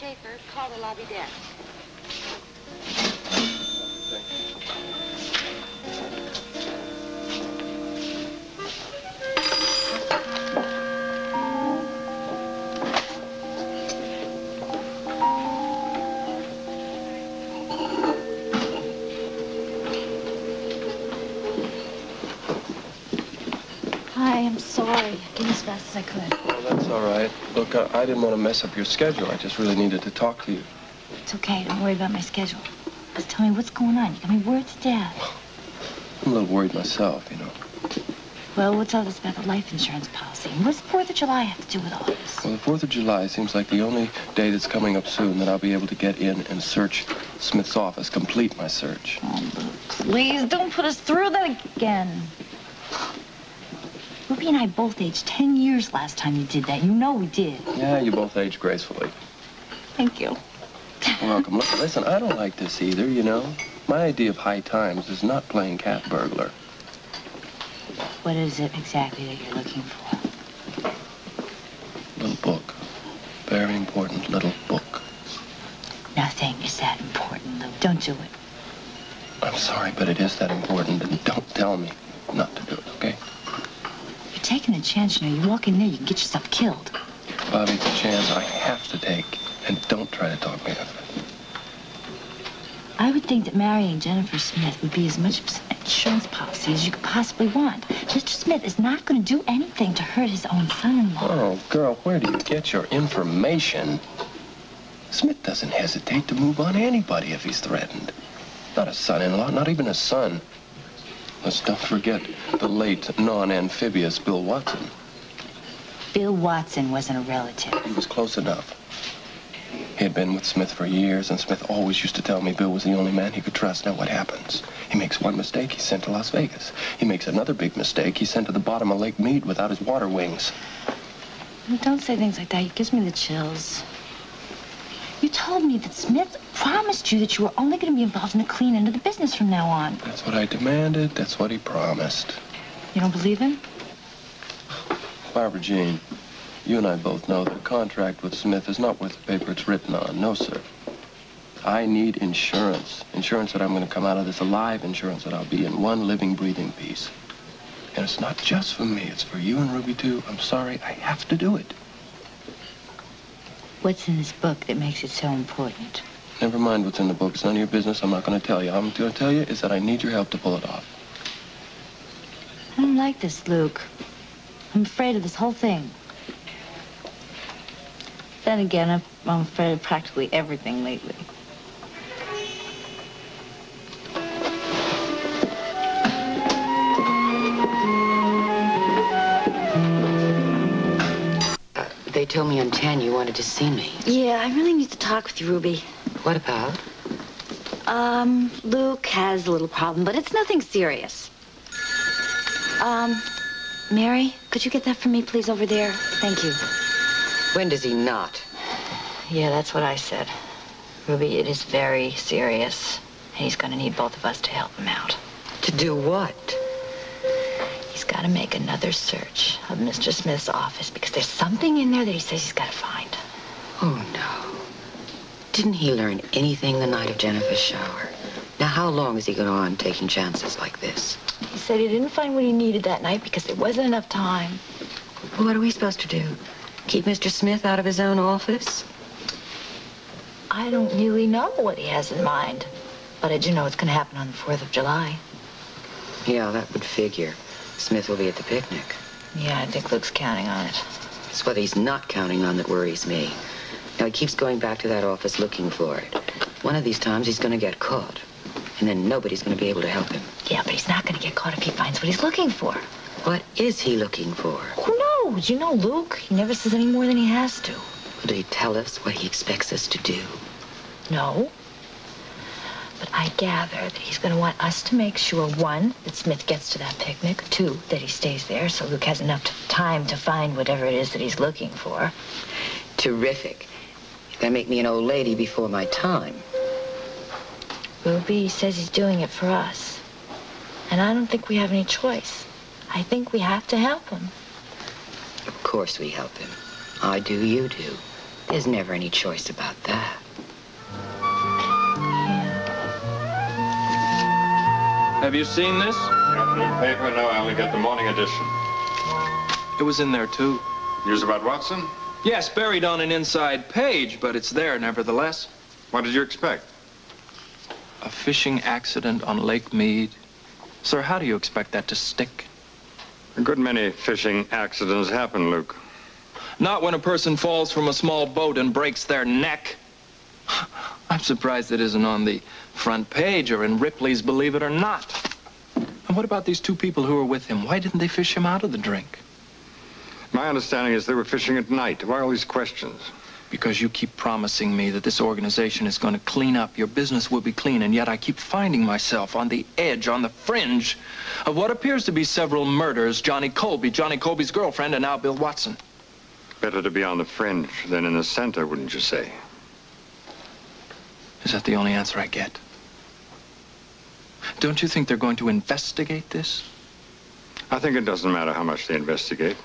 Schaefer, call the lobby desk. Hi, I'm sorry. I came as fast as I could. Oh, that's all right. Look, I didn't want to mess up your schedule. I just really needed to talk to you. It's okay. Don't worry about my schedule. Just tell me what's going on. You got me worried to death. I'm a little worried myself, you know. Well, what's all this about the life insurance policy? And what's the 4th of July have to do with all this? Well, the 4th of July seems like the only day that's coming up soon that I'll be able to get in and search Smith's office, complete my search. Oh, Luke, please don't put us through that again. Ruby and I both aged 10 years last time you did that. You know we did. Yeah, you both aged gracefully. Thank you. You're welcome. Look, listen, I don't like this either, you know. My idea of high times is not playing cat burglar. What is it exactly that you're looking for? Little book. Very important little book. Nothing is that important, Luke. Don't do it. I'm sorry, but it is that important, and don't tell me not to do it, okay? You're taking a chance, you know. You walk in there, you can get yourself killed. Bobby, it's a chance I have to take, and don't try to talk me out of it. I would think that marrying Jennifer Smith would be as much of an insurance policy as you could possibly want. Mr. Smith is not going to do anything to hurt his own son-in-law. Oh, girl, where do you get your information? Smith doesn't hesitate to move on anybody if he's threatened. Not a son-in-law, not even a son. Let's don't forget the late, non-amphibious Bill Watson. Bill Watson wasn't a relative. He was close enough. He had been with Smith for years, and Smith always used to tell me Bill was the only man he could trust. Now what happens? He makes one mistake, he's sent to Las Vegas. He makes another big mistake, he's sent to the bottom of Lake Mead without his water wings. Don't say things like that. It gives me the chills. You told me that Smith promised you that you were only going to be involved in the clean end of the business from now on. That's what I demanded. That's what he promised. You don't believe him? Barbara Jean, you and I both know that a contract with Smith is not worth the paper it's written on. No, sir. I need insurance. Insurance that I'm going to come out of this alive, insurance that I'll be in one living, breathing piece. And it's not just for me. It's for you and Ruby, too. I'm sorry. I have to do it. What's in this book that makes it so important? Never mind what's in the book. It's none of your business. I'm not going to tell you. All I'm going to tell you is that I need your help to pull it off. I don't like this, Luke. I'm afraid of this whole thing. Then again, I'm afraid of practically everything lately. They told me on 10 you wanted to see me. Yeah, I really need to talk with you, Ruby. What about? Luke has a little problem, but it's nothing serious. Mary, could you get that for me, please, over there? Thank you. When does he not? Yeah, that's what I said. Ruby, it is very serious. And he's going to need both of us to help him out. To do what? He's got to make another search of Mr. Smith's office because there's something in there that he says he's got to find. Oh, no. Didn't he learn anything the night of Jennifer's shower? Now, how long is he going on taking chances like this? He said he didn't find what he needed that night because there wasn't enough time. Well, what are we supposed to do? Keep Mr. Smith out of his own office? I don't really know what he has in mind. But I do know it's going to happen on the 4th of July. Yeah, that would figure. Smith will be at the picnic. Yeah, I think Luke's counting on it. It's what he's not counting on that worries me. Now, he keeps going back to that office looking for it. One of these times, he's going to get caught. And then nobody's going to be able to help him. Yeah, but he's not going to get caught if he finds what he's looking for. What is he looking for? Who knows? You know Luke. He never says any more than he has to. Did he tell us what he expects us to do? No. But I gather that he's going to want us to make sure, 1, that Smith gets to that picnic, 2, that he stays there so Luke has enough time to find whatever it is that he's looking for. Terrific. That make me an old lady before my time. Ruby says he's doing it for us. And I don't think we have any choice. I think we have to help him. Of course we help him. I do, you do. There's never any choice about that. Have you seen this? Afternoon paper? No, I only get the morning edition. It was in there, too. News about Watson? Yes, buried on an inside page, but it's there nevertheless. What did you expect? A fishing accident on Lake Mead. Sir, how do you expect that to stick? A good many fishing accidents happen, Luke. Not when a person falls from a small boat and breaks their neck. I'm surprised it isn't on the front page or in Ripley's Believe It or Not. And what about these two people who were with him? Why didn't they fish him out of the drink? My understanding is they were fishing at night. Why all these questions? Because you keep promising me that this organization is going to clean up. Your business will be clean, and yet I keep finding myself on the edge, on the fringe of what appears to be several murders. Johnny Colby's girlfriend, and now Bill Watson. Better to be on the fringe than in the center, wouldn't you say? Is that the only answer I get? Don't you think they're going to investigate this? I think it doesn't matter how much they investigate.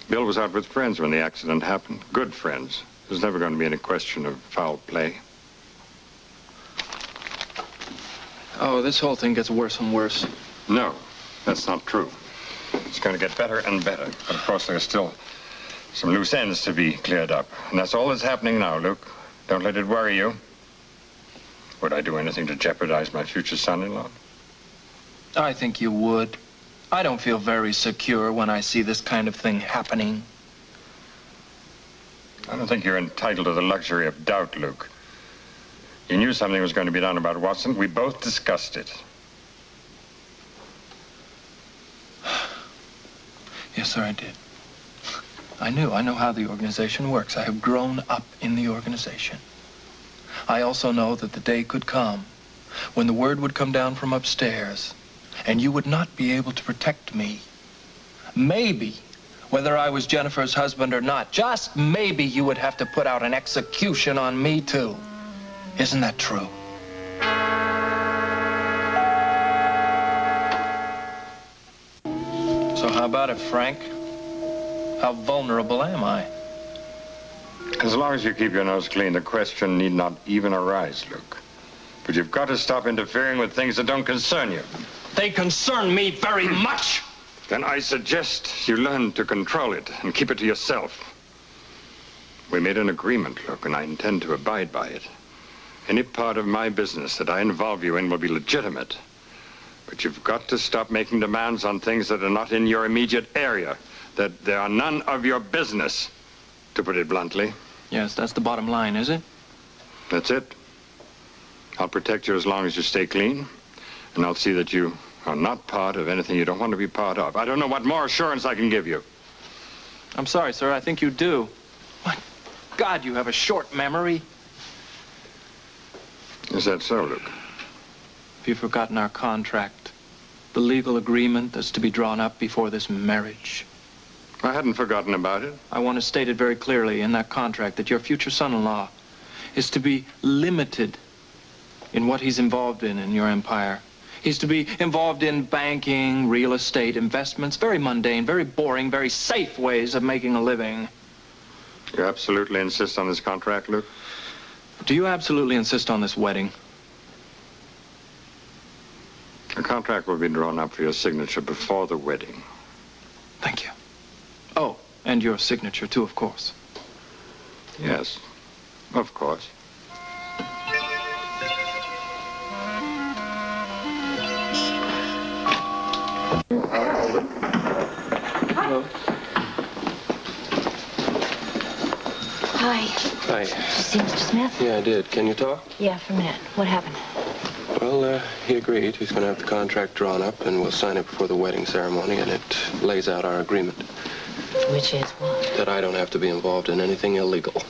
Bill was out with friends when the accident happened. Good friends. There's never going to be any question of foul play. Oh, this whole thing gets worse and worse. No, that's not true. It's going to get better and better. But of course, there's still some loose ends to be cleared up. And that's all that's happening now, Luke. Don't let it worry you. Would I do anything to jeopardize my future son-in-law? I think you would. I don't feel very secure when I see this kind of thing happening. I don't think you're entitled to the luxury of doubt, Luke. You knew something was going to be done about Watson. We both discussed it. Yes, sir, I did. I know how the organization works. I have grown up in the organization. I also know that the day could come when the word would come down from upstairs and you would not be able to protect me. Maybe, whether I was Jennifer's husband or not, just maybe you would have to put out an execution on me, too. Isn't that true? So how about it, Frank? How vulnerable am I? As long as you keep your nose clean, the question need not even arise, Luke. But you've got to stop interfering with things that don't concern you. They concern me very much. Then I suggest you learn to control it and keep it to yourself. We made an agreement, Luke, and I intend to abide by it. Any part of my business that I involve you in will be legitimate. But you've got to stop making demands on things that are not in your immediate area, that they are none of your business, to put it bluntly. Yes, that's the bottom line, is it? That's it. I'll protect you as long as you stay clean, and I'll see that you are not part of anything you don't want to be part of. I don't know what more assurance I can give you. I'm sorry, sir. I think you do. What? God, you have a short memory. Is that so, Luke? Have you forgotten our contract? The legal agreement that's to be drawn up before this marriage? I hadn't forgotten about it. I want to state it very clearly in that contract that your future son-in-law is to be limited in what he's involved in your empire. He's to be involved in banking, real estate, investments, very mundane, very boring, very safe ways of making a living. You absolutely insist on this contract, Luke? Do you absolutely insist on this wedding? A contract will be drawn up for your signature before the wedding. Thank you. Oh, and your signature, too, of course. Yes, of course. Hello. Hi. Hi. Did you see Mr. Smith? Yeah, I did. Can you talk? Yeah, for a minute. What happened? Well, he agreed. He's going to have the contract drawn up, and we'll sign it before the wedding ceremony, and it lays out our agreement. Which is what? That I don't have to be involved in anything illegal.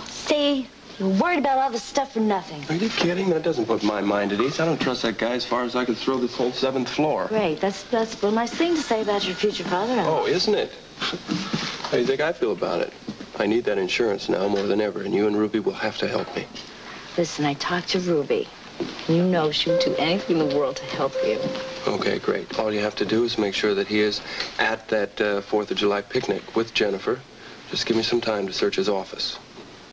See? You're worried about all this stuff for nothing. Are you kidding? That doesn't put my mind at ease. I don't trust that guy as far as I could throw this whole 7th floor. Great. That's a nice thing to say about your future father-in-law. Oh, isn't it? How do you think I feel about it? I need that insurance now more than ever, and you and Ruby will have to help me. Listen, I talked to Ruby. You know she would do anything in the world to help you. Okay, great. All you have to do is make sure that he is at that 4th of July picnic with Jennifer Just give me some time to search his office.